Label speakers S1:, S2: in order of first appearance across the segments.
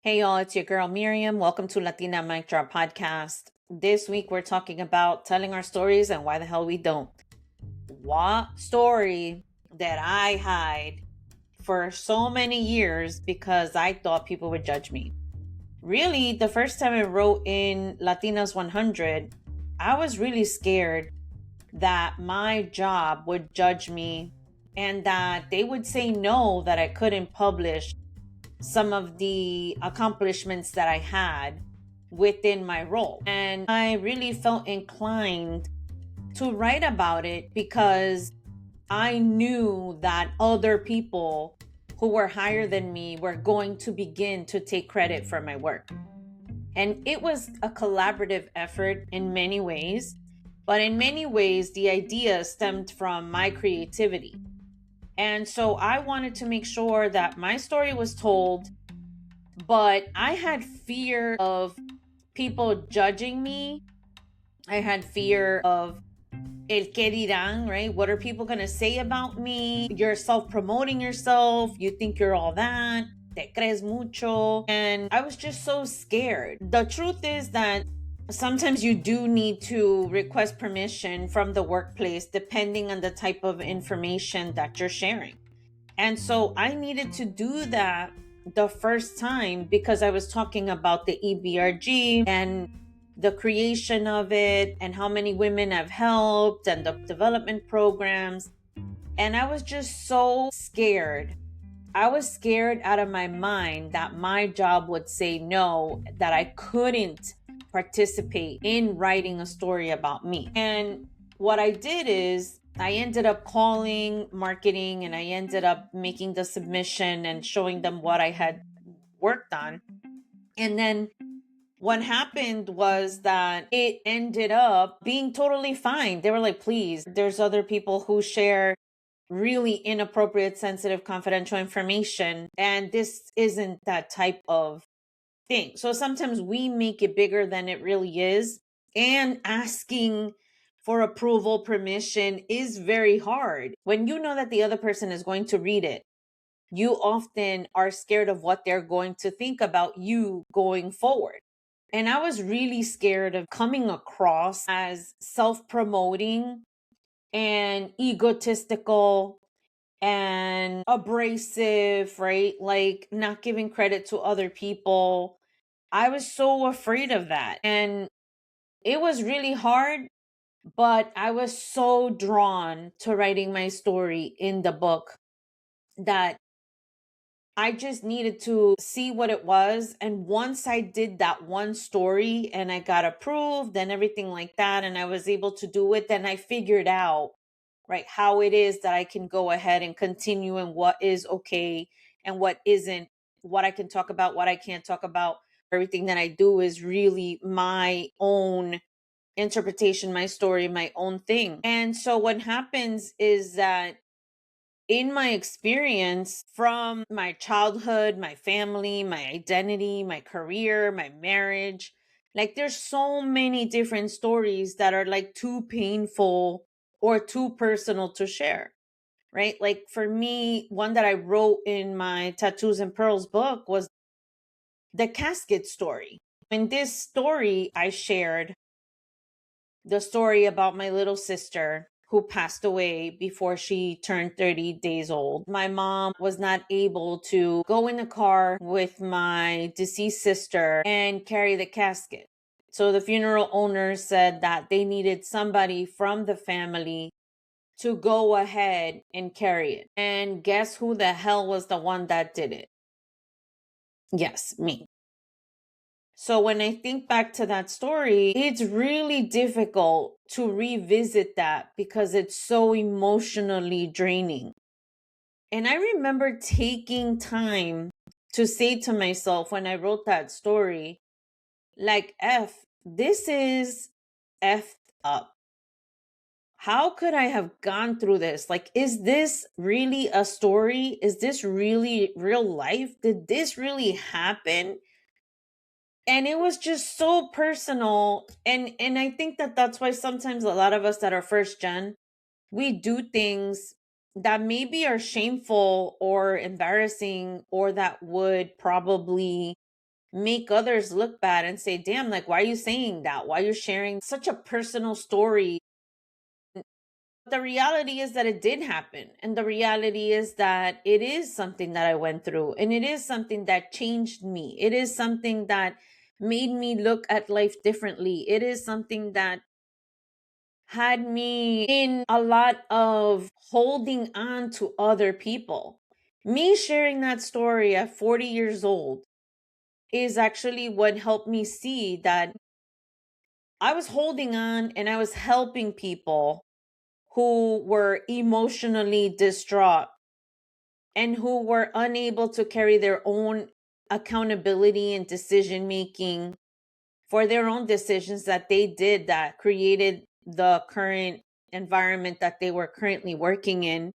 S1: Hey y'all, it's your girl Miriam. Welcome to Latina Mic Drop podcast. This week we're talking about telling our stories and why the hell we don't. What story that I hide for so many years because I thought people would judge me. Really, the first time I wrote in Latinas 100, I was really scared that my job would judge me and that they would say no, that I couldn't publish some of the accomplishments that I had within my role. And I really felt inclined to write about it because I knew that other people who were higher than me were going to begin to take credit for my work. And it was a collaborative effort in many ways, but in many ways, the idea stemmed from my creativity. And so I wanted to make sure that my story was told, but I had fear of people judging me. I had fear of el que dirán, right? What are people going to say about me? You're self-promoting yourself. You think you're all that. Te crees mucho. And I was just so scared. The truth is that sometimes you do need to request permission from the workplace depending on the type of information that you're sharing. And so I needed to do that the first time because I was talking about the EBRG and the creation of it and how many women I've helped and the development programs. And I was just so scared. I was scared out of my mind that my job would say no, that I couldn't participate in writing a story about me. And what I did is I ended up calling marketing and I ended up making the submission and showing them what I had worked on. And then what happened was that it ended up being totally fine. They were like, please, there's other people who share really inappropriate, sensitive, confidential information. And this isn't that type of thing. So sometimes we make it bigger than it really is. And asking for approval, permission is very hard. When you know that the other person is going to read it, you often are scared of what they're going to think about you going forward. And I was really scared of coming across as self-promoting and egotistical and abrasive, right? Like not giving credit to other people. I was so afraid of that. And it was really hard, but I was so drawn to writing my story in the book that I just needed to see what it was. And once I did that one story and I got approved and everything like that, and I was able to do it, then I figured out, right, how it is that I can go ahead and continue and what is okay and what isn't, what I can talk about, what I can't talk about. Everything that I do is really my own interpretation, my story, my own thing. And so what happens is that in my experience from my childhood, my family, my identity, my career, my marriage, like there's so many different stories that are like too painful or too personal to share, right? Like for me, one that I wrote in my Tattoos and Pearls book was the casket story. In this story, I shared the story about my little sister who passed away before she turned 30 days old. My mom was not able to go in the car with my deceased sister and carry the casket. So the funeral owner said that they needed somebody from the family to go ahead and carry it. And guess who the hell was the one that did it? Yes, me. So when I think back to that story, it's really difficult to revisit that because it's so emotionally draining. And I remember taking time to say to myself when I wrote that story, like, this is effed up. How could I have gone through this? Like, is this really a story? Is this really real life? Did this really happen? And it was just so personal. And I think that that's why sometimes a lot of us that are first gen, we do things that maybe are shameful or embarrassing or that would probably make others look bad and say, damn, like, why are you saying that? Why are you sharing such a personal story? The reality is that it did happen. And the reality is that it is something that I went through. And it is something that changed me. It is something that made me look at life differently. It is something that had me in a lot of holding on to other people. Me sharing that story at 40 years old is actually what helped me see that I was holding on and I was helping people who were emotionally distraught and who were unable to carry their own accountability and decision making for their own decisions that they did that created the current environment that they were currently working in.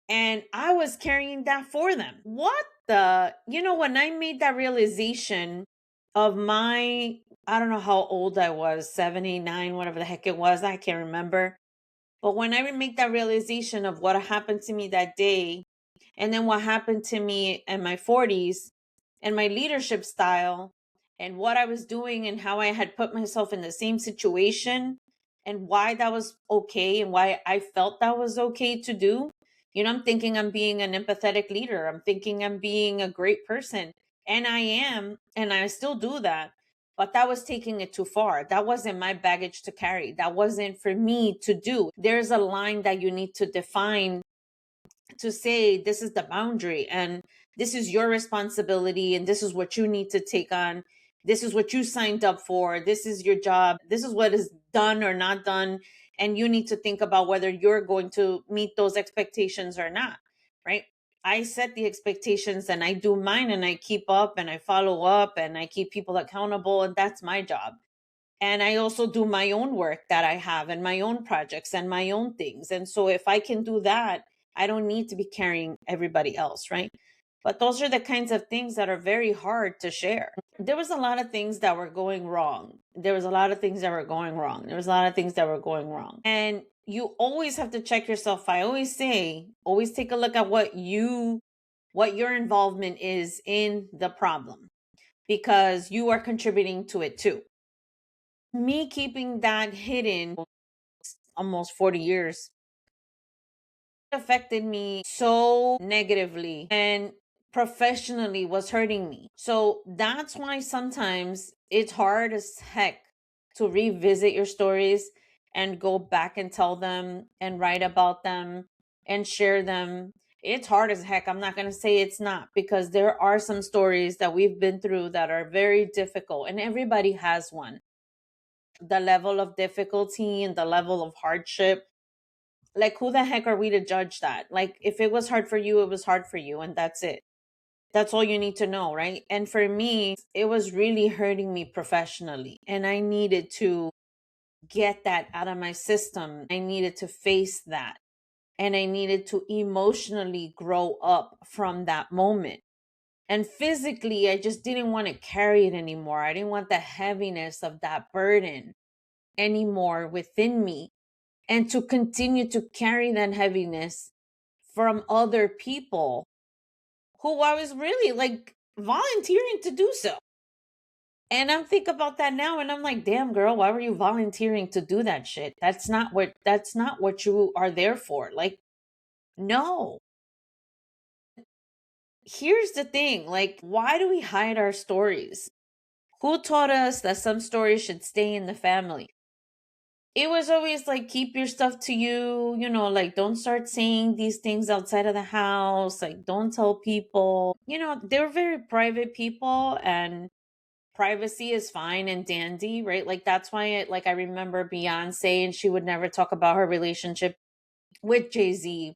S1: And I was carrying that for them. When I made that realization of I don't know how old I was, 7, 8, 9, whatever the heck it was, I can't remember. But when I make that realization of what happened to me that day, and then what happened to me in my 40s, and my leadership style, and what I was doing, and how I had put myself in the same situation, and why that was okay, and why I felt that was okay to do. I'm thinking I'm being an empathetic leader. I'm thinking I'm being a great person. And I am, and I still do that. But that was taking it too far. That wasn't my baggage to carry. That wasn't for me to do. There's a line that you need to define to say this is the boundary and this is your responsibility and this is what you need to take on. This is what you signed up for. This is your job. This is what is done or not done. And you need to think about whether you're going to meet those expectations or not, right? I set the expectations and I do mine and I keep up and I follow up and I keep people accountable, and that's my job. And I also do my own work that I have and my own projects and my own things. And so if I can do that, I don't need to be carrying everybody else, right? But those are the kinds of things that are very hard to share. There was a lot of things that were going wrong. There was a lot of things that were going wrong. There was a lot of things that were going wrong. And you always have to check yourself. I always say, always take a look at what your involvement is in the problem, because you are contributing to it too. Me keeping that hidden almost 40 years affected me so negatively and professionally was hurting me. So that's why sometimes it's hard as heck to revisit your stories and go back and tell them and write about them and share them. It's hard as heck. I'm not going to say it's not, because there are some stories that we've been through that are very difficult, and everybody has one. The level of difficulty and the level of hardship, like, who the heck are we to judge that? Like, if it was hard for you, it was hard for you, and that's it. That's all you need to know, right? And for me, it was really hurting me professionally, and I needed to get that out of my system. I needed to face that, and I needed to emotionally grow up from that moment. And physically, I just didn't want to carry it anymore. I didn't want the heaviness of that burden anymore within me, and to continue to carry that heaviness from other people who I was really like volunteering to do so. And I'm thinking about that now and I'm like, damn girl, why were you volunteering to do that shit? That's not what you are there for. Like, no. Here's the thing, like, why do we hide our stories? Who taught us that some stories should stay in the family? It was always like, keep your stuff to you, like, don't start saying these things outside of the house, like, don't tell people. They're very private people, and privacy is fine and dandy, right? Like, that's why I remember Beyonce, and she would never talk about her relationship with Jay-Z.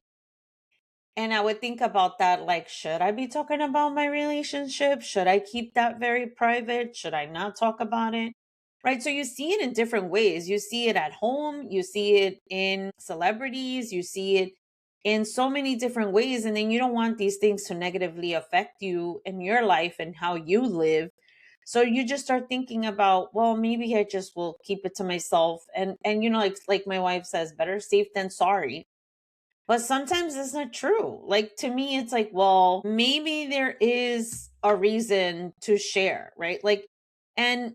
S1: And I would think about that, like, should I be talking about my relationship? Should I keep that very private? Should I not talk about it? Right. So you see it in different ways. You see it at home, you see it in celebrities, you see it in so many different ways. And then you don't want these things to negatively affect you in your life and how you live. So you just start thinking about, well, maybe I just will keep it to myself. And like my wife says, better safe than sorry. But sometimes it's not true. Like, to me, it's like, well, maybe there is a reason to share, right? Like, and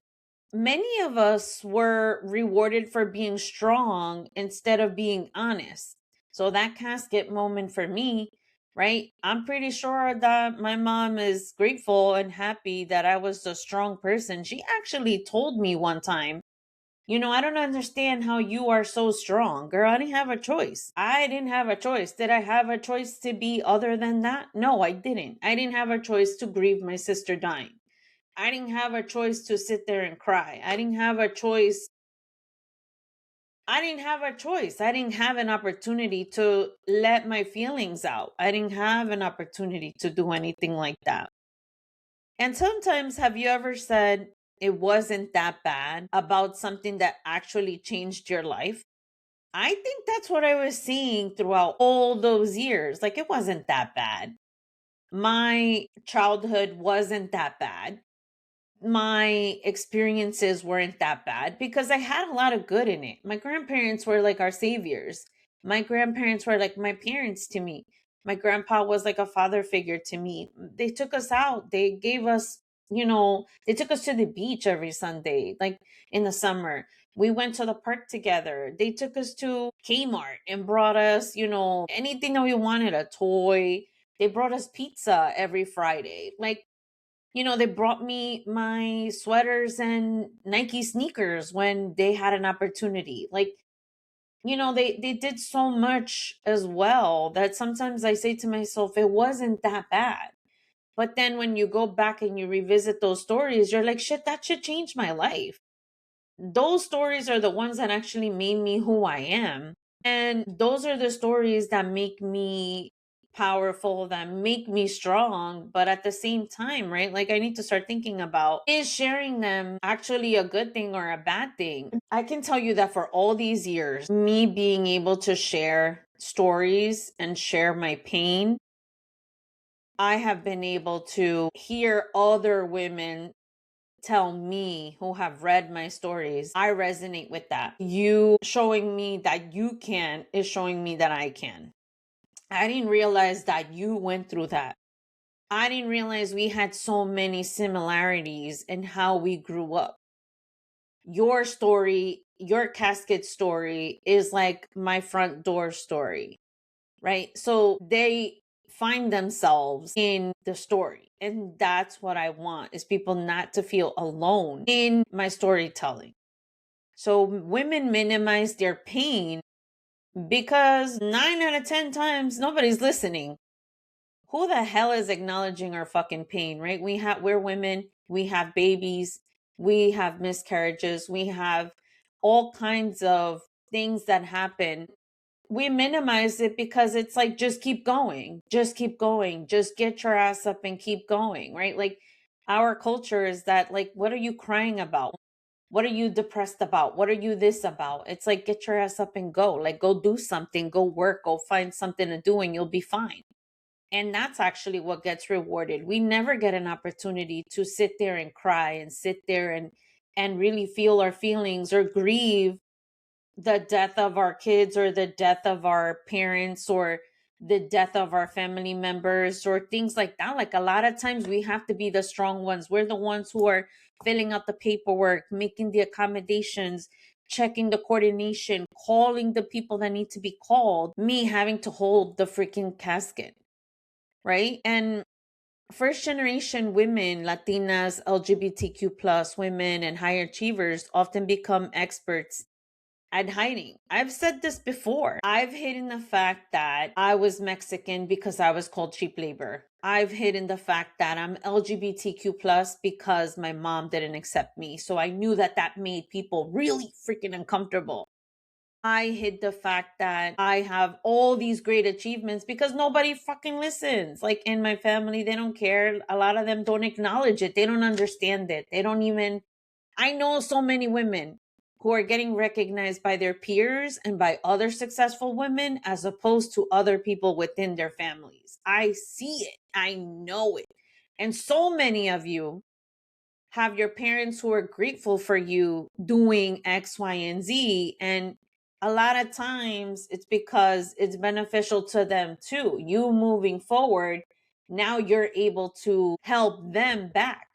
S1: many of us were rewarded for being strong instead of being honest. So that casket moment for me, right? I'm pretty sure that my mom is grateful and happy that I was a strong person. She actually told me one time, I don't understand how you are so strong. Girl, I didn't have a choice. I didn't have a choice. Did I have a choice to be other than that? No, I didn't. I didn't have a choice to grieve my sister dying. I didn't have a choice to sit there and cry. I didn't have a choice. I didn't have a choice. I didn't have an opportunity to let my feelings out. I didn't have an opportunity to do anything like that. And sometimes, have you ever said it wasn't that bad about something that actually changed your life? I think that's what I was seeing throughout all those years. Like, it wasn't that bad. My childhood wasn't that bad. My experiences weren't that bad because I had a lot of good in it. My grandparents were like our saviors. My grandparents were like my parents to me. My grandpa was like a father figure to me. They took us out. They gave us, they took us to the beach every Sunday, like in the summer. We went to the park together. They took us to Kmart and brought us, anything that we wanted, a toy. They brought us pizza every Friday. Like, they brought me my sweaters and Nike sneakers when they had an opportunity. Like, they did so much as well that sometimes I say to myself, it wasn't that bad. But then when you go back and you revisit those stories, you're like, shit, that should change my life. Those stories are the ones that actually made me who I am. And those are the stories that make me powerful, that make me strong. But at the same time, right? Like, I need to start thinking about, is sharing them actually a good thing or a bad thing? I can tell you that for all these years, me being able to share stories and share my pain, I have been able to hear other women tell me who have read my stories, I resonate with that. You showing me that you can is showing me that I can. I didn't realize that you went through that. I didn't realize we had so many similarities in how we grew up. Your story, your casket story is like my front door story, right? So they find themselves in the story. And that's what I want, is people not to feel alone in my storytelling. So women minimize their pain because 9 out of 10 times nobody's listening. Who the hell is acknowledging our fucking pain, right? We're women, we have babies, we have miscarriages, we have all kinds of things that happen. We minimize it because it's like, just keep going, just keep going, just get your ass up and keep going, right? Like, our culture is that, like, what are you crying about? What are you depressed about? What are you this about? It's like, get your ass up and go. Like, go do something, go work, go find something to do, and you'll be fine. And that's actually what gets rewarded. We never get an opportunity to sit there and cry and sit there and really feel our feelings or grieve the death of our kids or the death of our parents or the death of our family members or things like that. Like, a lot of times we have to be the strong ones. We're the ones who are filling out the paperwork, making the accommodations, checking the coordination, calling the people that need to be called, me having to hold the freaking casket, right? And first generation women, Latinas, LGBTQ plus women, and high achievers often become experts at hiding. I've said this before. I've hidden the fact that I was Mexican because I was called cheap labor. I've hidden the fact that I'm LGBTQ plus because my mom didn't accept me. So I knew that that made people really freaking uncomfortable. I hid the fact that I have all these great achievements because nobody fucking listens. Like, in my family, they don't care. A lot of them don't acknowledge it. They don't understand it. They don't even. I know so many women who are getting recognized by their peers and by other successful women as opposed to other people within their families. I see it. I know it. And so many of you have your parents who are grateful for you doing X, Y, and Z. And a lot of times it's because it's beneficial to them too. You moving forward, now you're able to help them back,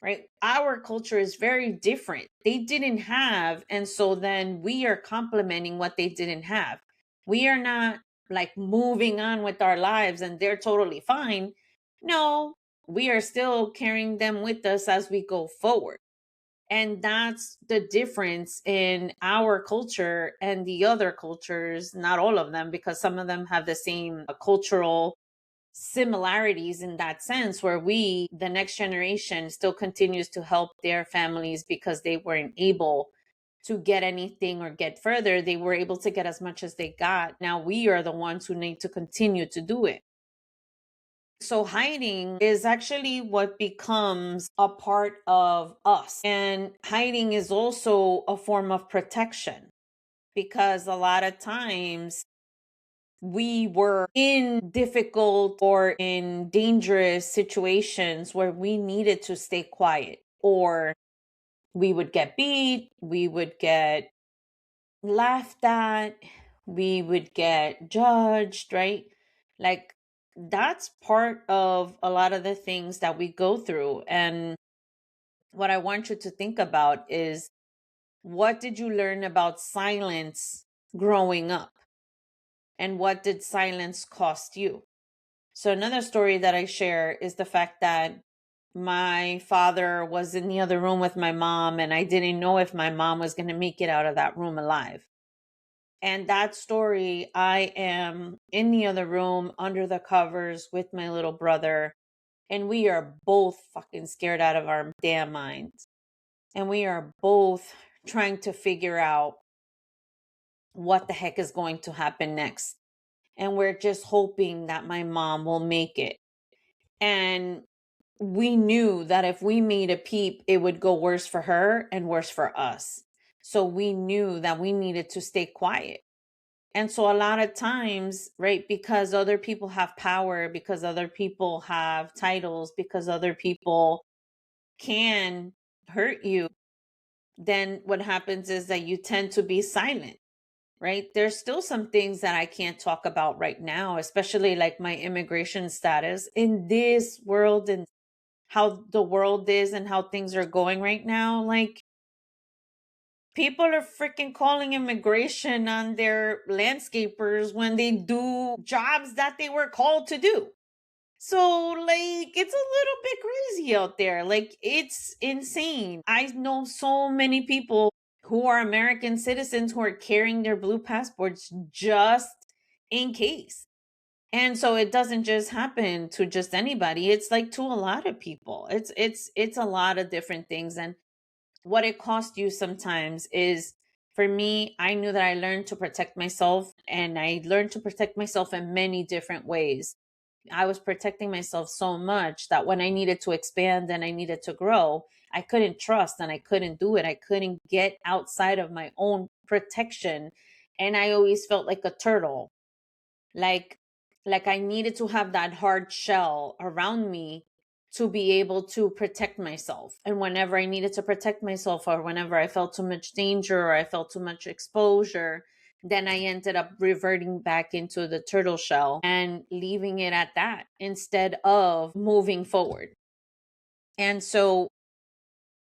S1: right? Our culture is very different. They didn't have, and so then we are complementing what they didn't have. We are not like moving on with our lives and they're totally fine. No, we are still carrying them with us as we go forward. And that's the difference in our culture and the other cultures, not all of them, because some of them have the same cultural similarities in that sense, where we, the next generation, still continues to help their families because they weren't able to get anything or get further. They were able to get as much as they got. Now we are the ones who need to continue to do it. So hiding is actually what becomes a part of us. And hiding is also a form of protection, because a lot of times we were in difficult or in dangerous situations where we needed to stay quiet, or we would get beat, we would get laughed at, we would get judged, right? Like, that's part of a lot of the things that we go through. And what I want you to think about is, what did you learn about silence growing up? And what did silence cost you? So, another story that I share is the fact that my father was in the other room with my mom, and I didn't know if my mom was going to make it out of that room alive. And that story, I am in the other room under the covers with my little brother, and we are both fucking scared out of our damn minds. And we are both trying to figure out what the heck is going to happen next. And we're just hoping that my mom will make it. And we knew that if we made a peep, it would go worse for her and worse for us. So we knew that we needed to stay quiet. And so a lot of times, right, because other people have power, because other people have titles, because other people can hurt you, then what happens is that you tend to be silent, right? There's still some things that I can't talk about right now, especially like my immigration status in this world and how the world is and how things are going right now. Like, people are freaking calling immigration on their landscapers when they do jobs that they were called to do. So, like, it's a little bit crazy out there. Like, it's insane. I know so many people who are American citizens who are carrying their blue passports just in case. And so it doesn't just happen to just anybody. It's like to a lot of people. It's a lot of different things. And what it costs you sometimes is, for me, I knew that I learned to protect myself, and I learned to protect myself in many different ways. I was protecting myself so much that when I needed to expand and I needed to grow, I couldn't trust and I couldn't do it. I couldn't get outside of my own protection. And I always felt like a turtle. Like like I needed to have that hard shell around me to be able to protect myself. And whenever I needed to protect myself, or whenever I felt too much danger or I felt too much exposure, then I ended up reverting back into the turtle shell and leaving it at that instead of moving forward. And so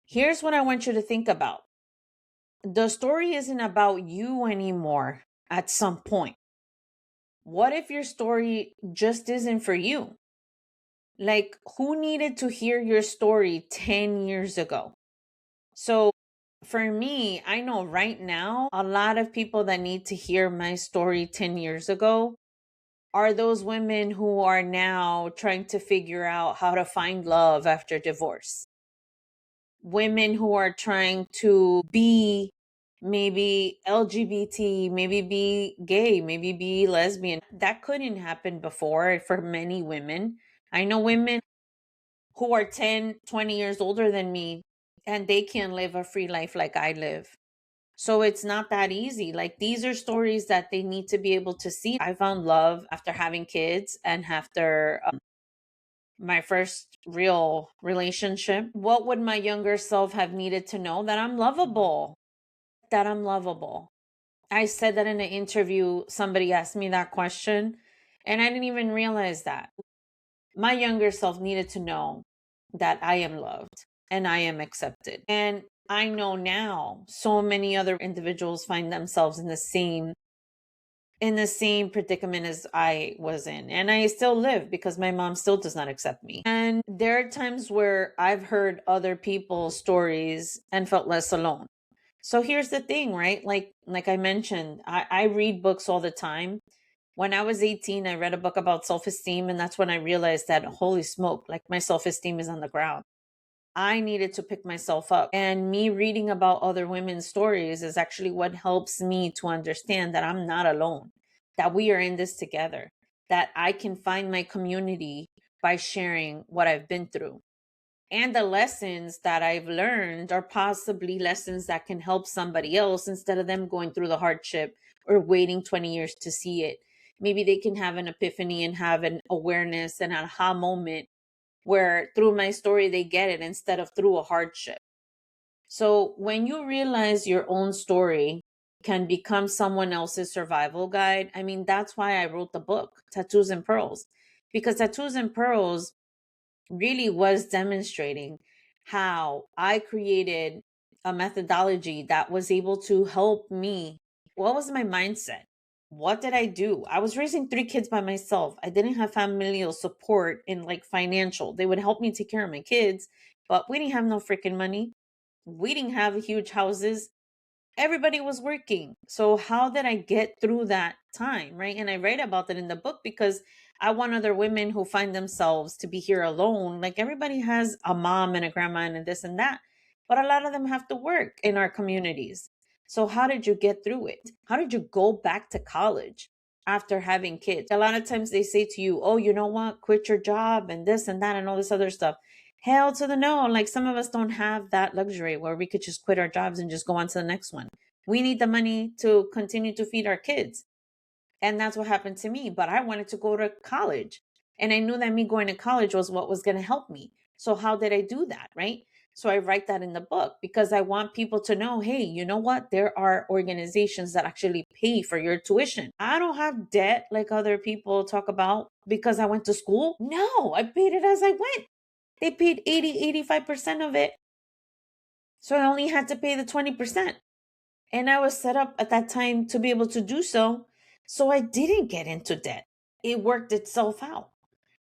S1: here's what I want you to think about. The story isn't about you anymore at some point. What if your story just isn't for you? Like, who needed to hear your story 10 years ago? So, for me, I know right now, a lot of people that need to hear my story 10 years ago are those women who are now trying to figure out how to find love after divorce. Women who are trying to be maybe LGBT, maybe be gay, maybe be lesbian. That couldn't happen before for many women. I know women who are 10, 20 years older than me, and they can live a free life like I live. So it's not that easy. Like, these are stories that they need to be able to see. I found love after having kids and after my first real relationship. What would my younger self have needed to know? That I'm lovable. That I'm lovable. I said that in an interview. Somebody asked me that question, and I didn't even realize that. My younger self needed to know that I am loved and I am accepted. And I know now so many other individuals find themselves in the same predicament as I was in. And I still live because my mom still does not accept me. And there are times where I've heard other people's stories and felt less alone. So here's the thing, right? Like I mentioned, I read books all the time. When I was 18, I read a book about self-esteem, and that's when I realized that holy smoke, like my self-esteem is on the ground. I needed to pick myself up. And me reading about other women's stories is actually what helps me to understand that I'm not alone, that we are in this together, that I can find my community by sharing what I've been through. And the lessons that I've learned are possibly lessons that can help somebody else instead of them going through the hardship or waiting 20 years to see it. Maybe they can have an epiphany and have an awareness and an aha moment where through my story they get it instead of through a hardship. So when you realize your own story can become someone else's survival guide, I mean, that's why I wrote the book, Tattoos and Pearls, because Tattoos and Pearls really was demonstrating how I created a methodology that was able to help me. What was my mindset? What did I do? I was raising 3 kids by myself. I didn't have familial support in like financial. They would help me take care of my kids, but we didn't have no freaking money. We didn't have huge houses. Everybody was working. So how did I get through that time, right? And I write about that in the book because I want other women who find themselves to be here alone. Like everybody has a mom and a grandma and this and that, but a lot of them have to work in our communities. So how did you get through it? How did you go back to college after having kids? A lot of times they say to you, oh, you know what? Quit your job and this and that and all this other stuff. Hell to the no. Like some of us don't have that luxury where we could just quit our jobs and just go on to the next one. We need the money to continue to feed our kids. And that's what happened to me. But I wanted to go to college. And I knew that me going to college was what was going to help me. So how did I do that? Right. So I write that in the book because I want people to know, hey, you know what? There are organizations that actually pay for your tuition. I don't have debt like other people talk about because I went to school. No, I paid it as I went. They paid 85% of it. So I only had to pay the 20%. And I was set up at that time to be able to do so. So I didn't get into debt. It worked itself out.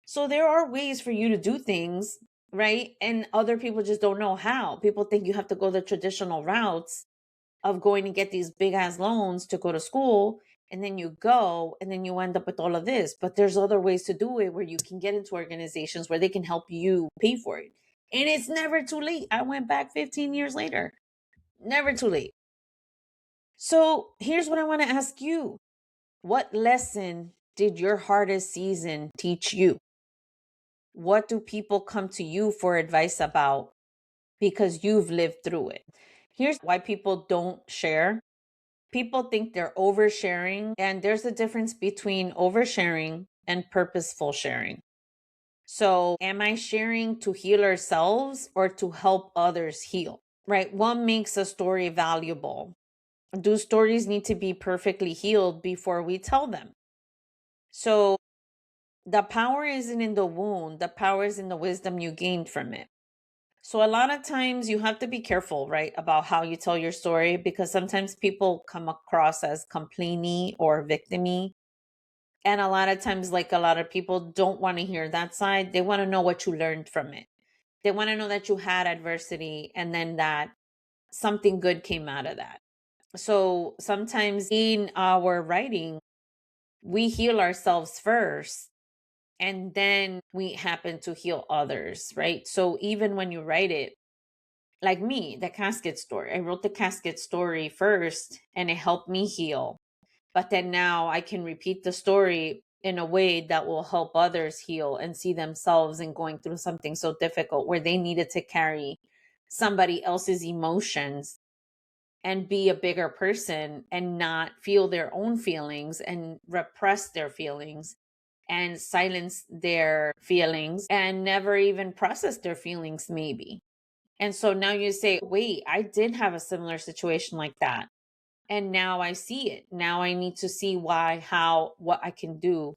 S1: So there are ways for you to do things, right? And other people just don't know how. People think you have to go the traditional routes of going to get these big ass loans to go to school. And then you go and then you end up with all of this. But there's other ways to do it where you can get into organizations where they can help you pay for it. And it's never too late. I went back 15 years later. Never too late. So here's what I want to ask you. What lesson did your hardest season teach you? What do people come to you for advice about because you've lived through it? Here's why people don't share. People think they're oversharing, and there's a difference between oversharing and purposeful sharing. So, am I sharing to heal ourselves or to help others heal? Right? What makes a story valuable? Do stories need to be perfectly healed before we tell them? So, the power isn't in the wound, the power is in the wisdom you gained from it. So, a lot of times you have to be careful, right, about how you tell your story because sometimes people come across as complainy or victimy. And a lot of times, like a lot of people don't want to hear that side. They want to know what you learned from it. They want to know that you had adversity and then that something good came out of that. So sometimes in our writing, we heal ourselves first and then we happen to heal others, right? So even when you write it, like me, the casket story, I wrote the casket story first and it helped me heal. But then now I can repeat the story in a way that will help others heal and see themselves in going through something so difficult where they needed to carry somebody else's emotions and be a bigger person and not feel their own feelings and repress their feelings and silence their feelings and never even process their feelings, maybe. And so now you say, wait, I did have a similar situation like that. And now I see it. Now I need to see why, how, what I can do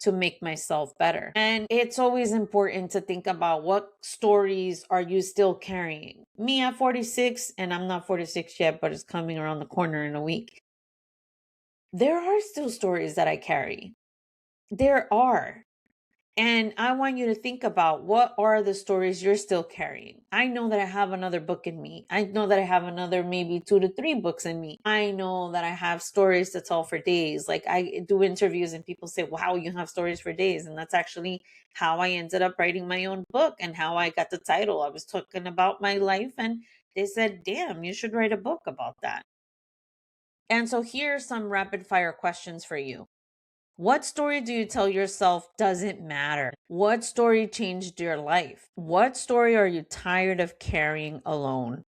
S1: to make myself better. And it's always important to think about what stories are you still carrying. Me at 46, and I'm not 46 yet, but it's coming around the corner in a week. There are still stories that I carry. There are. And I want you to think about, what are the stories you're still carrying? I know that I have another book in me. I know that I have another maybe 2 to 3 books in me. I know that I have stories to tell for days. Like, I do interviews and people say, wow, you have stories for days. And that's actually how I ended up writing my own book and how I got the title. I was talking about my life and they said, damn, you should write a book about that. And so here are some rapid fire questions for you. What story do you tell yourself doesn't matter? What story changed your life? What story are you tired of carrying alone?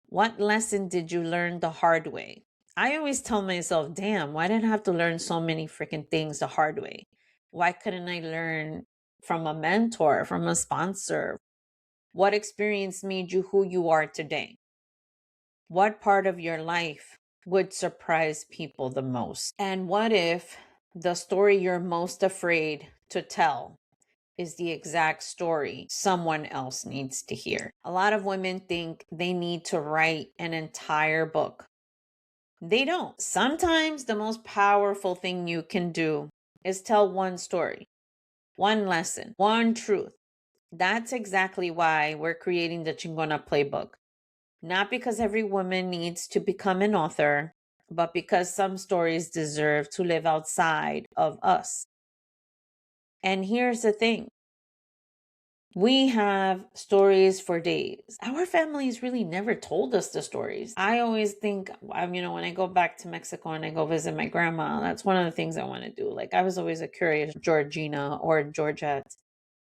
S1: What lesson did you learn the hard way? I always tell myself, damn, why did I have to learn so many freaking things the hard way? Why couldn't I learn from a mentor, from a sponsor? What experience made you who you are today? What part of your life would surprise people the most? And what if the story you're most afraid to tell is the exact story someone else needs to hear? A lot of women think they need to write an entire book. They don't. Sometimes the most powerful thing you can do is tell one story, one lesson, one truth. That's exactly why we're creating the Chingona Playbook. Not because every woman needs to become an author, but because some stories deserve to live outside of us. And here's the thing. We have stories for days. Our families really never told us the stories. I always think, when I go back to Mexico and I go visit my grandma, that's one of the things I want to do. Like, I was always a curious Georgina or Georgette.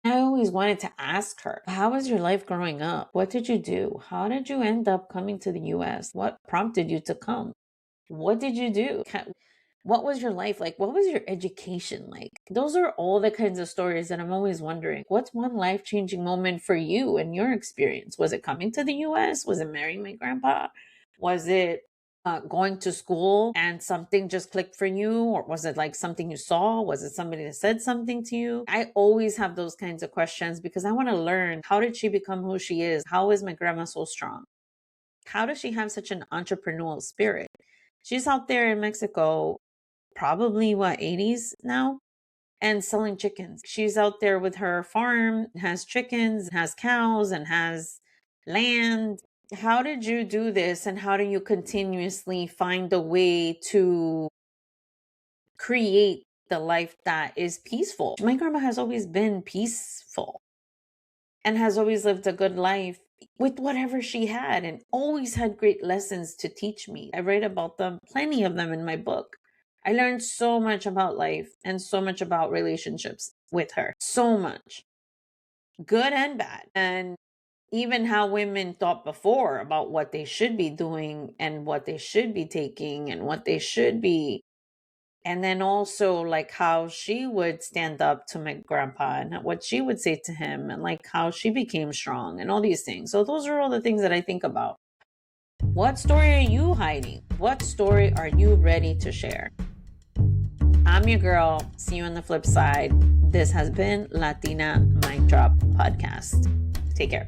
S1: I always wanted to ask her, how was your life growing up? What did you do? How did you end up coming to the US? What prompted you to come? What did you do? What was your life like? What was your education like? Those are all the kinds of stories that I'm always wondering. What's one life-changing moment for you and your experience? Was it coming to the US? Was it marrying my grandpa? Was it going to school and something just clicked for you? Or was it like something you saw? Was it somebody that said something to you? I always have those kinds of questions because I want to learn, how did she become who she is? How is my grandma so strong? How does she have such an entrepreneurial spirit? She's out there in Mexico, probably 80s now, and selling chickens. She's out there with her farm, has chickens, has cows, and has land. How did you do this? And how do you continuously find a way to create the life that is peaceful? My grandma has always been peaceful and has always lived a good life with whatever she had and always had great lessons to teach me. I write about them, plenty of them in my book. I learned so much about life and so much about relationships with her. So much. Good and bad. And even how women thought before about what they should be doing and what they should be taking and what they should be. And then also like how she would stand up to my grandpa and what she would say to him and like how she became strong and all these things. So those are all the things that I think about. What story are you hiding? What story are you ready to share? I'm your girl. See you on the flip side. This has been Latina Mic Drop Podcast. Take care.